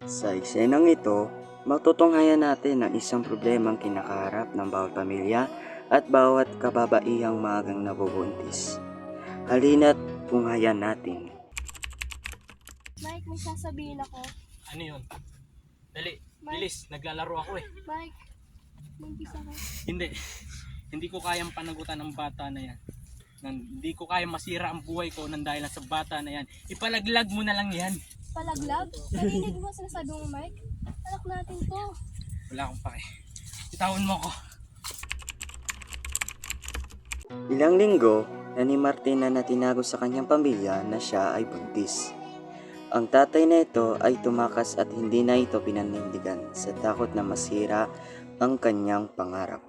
Sa eksenang ito, matutunghayan natin ang isang problemang kinakaharap ng bawat pamilya at bawat kababaihang magang nabubuntis. Halina't tunghayan natin. Mike, may sasabihin ako. Ano yun? Dali, bilis. Naglalaro ako eh. Mike, buntis ako. Hindi ko kayang panagutan ang bata na yan. Hindi ko kayang masira ang buhay ko nang dahil sa bata na yan. Ipalaglag mo na lang yan. Palaglag? Narinig mo sinasabi mo, Mike? Anak natin to. Wala akong pake. Bitawan mo ko. Ilang linggo na ni Martina na tinago sa kanyang pamilya na siya ay buntis. Ang tatay na ito ay tumakas at hindi na ito pinanindigan sa takot na masira ang kanyang pangarap.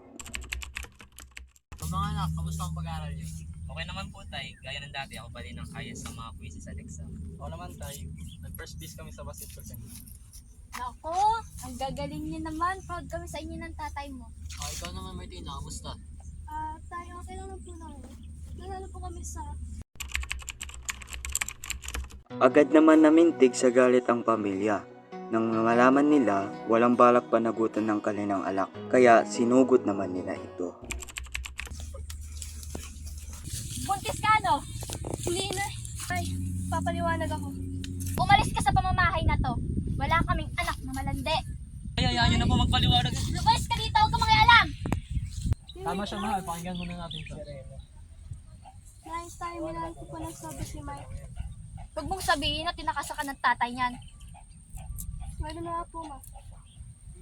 Mga anak, kamusta ang pag-aaral niyo? Okay naman po tay, gaya ng dati ako pa rin ang kaya sa mga quizzes at exam. Oo naman tay, nag-first base kami sa basketball team. Nako, ang gagaling niyo naman. Proud kami sa inyo ng tatay mo. Ikaw naman Martina, kamusta? Tayo, okay lang po namin. Nalala po kami sa... Agad naman namintig sa galit ang pamilya. Nang malaman nila, walang balak panagutan ng kanilang alak, kaya sinugot naman nila ito. Buntis ka, no? Hindi na. Ay, papaliwanag ako. Umalis ka sa pamamahay na to. Wala kaming anak na malandi. Ay, ayaw na po magpaliwanag. Lumayas ka dito, huwag ka makialam! Tama siya mahal, pakinggan muna natin siya. Nice time, minahal ko pa nagsabi si Mike. Huwag mong sabihin na tinakasan ka ng tatay niyan. Meron na nga po, ma.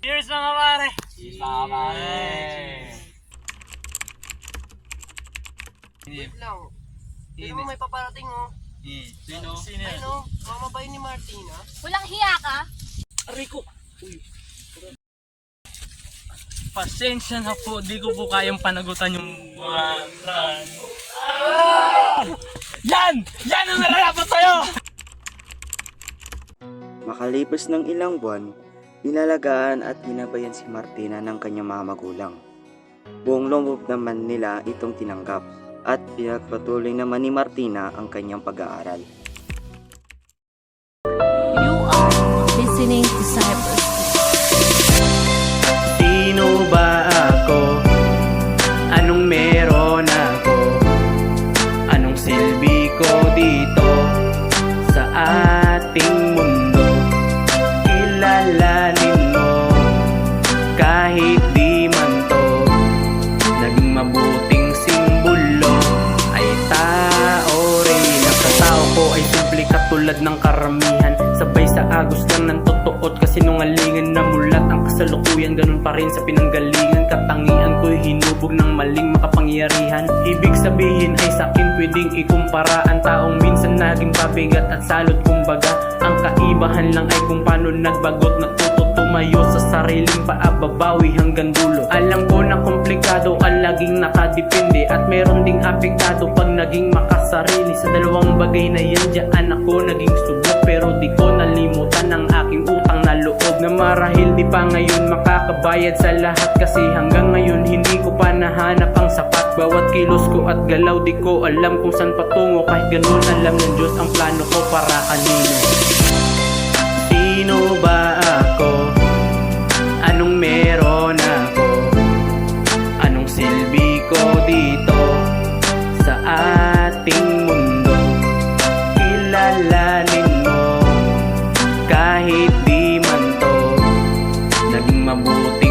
Cheers mga pare! Cheers mga pare! Wait lang. Pero may paparating oh. Sino? Ano? Mama ba yun ni Martina? Walang hiya ka? Rico! Pasensya na po, di ko po kayang panagutan yung mga Yan! Yan ang nararapat sa'yo! Makalipas ng ilang buwan, inalagaan at ginabayan si Martina ng kanyang mga magulang. Buong loob naman nila itong tinanggap at pinagpatuloy naman ni Martina ang kanyang pag-aaral. You are listening to Cyprus. Sino ba ako? Anong meron ako? Anong silbi ko dito sa ating mundo? Kilalanin mo kahit di man to naging mabuting simbolo ay tao rin. Ang katao ko ay simple katulad ng karamihan, sabay sa agos lang ng totoo at kasinungalingan na mulat ang kasalukuyan, ganun pa rin sa pinanggalingan. Katangian ko'y hinubog ng maling makapangyarihan. Ibig sabihin ay sa'kin pwedeng ikumpara ang taong minsan naging pabigat at salot kumbaga. Ang kaibahan lang ay kung paano nagbagot, natuto tumayo sa sariling paababawi hanggang dulo. Alam ko na komplikado ang laging nakadepende at meron ding apektado pag naging makasarili. Sa dalawang bagay na yan dyan ako naging subok, pero di ko nalimutan ang aking utang na loob na marahil di pa ngayon makakabayad sa lahat, kasi hanggang ngayon hindi ko pa nahanap ang sapat. Bawat kilos ko at galaw di ko alam kung saan patungo, kahit ganun alam ng Diyos ang plano ko para kanino. Sino ba ako? Anong meron ako? Anong silbi ko dito sa ating mundo? Kilalanin mo kahit di man to naging mabuti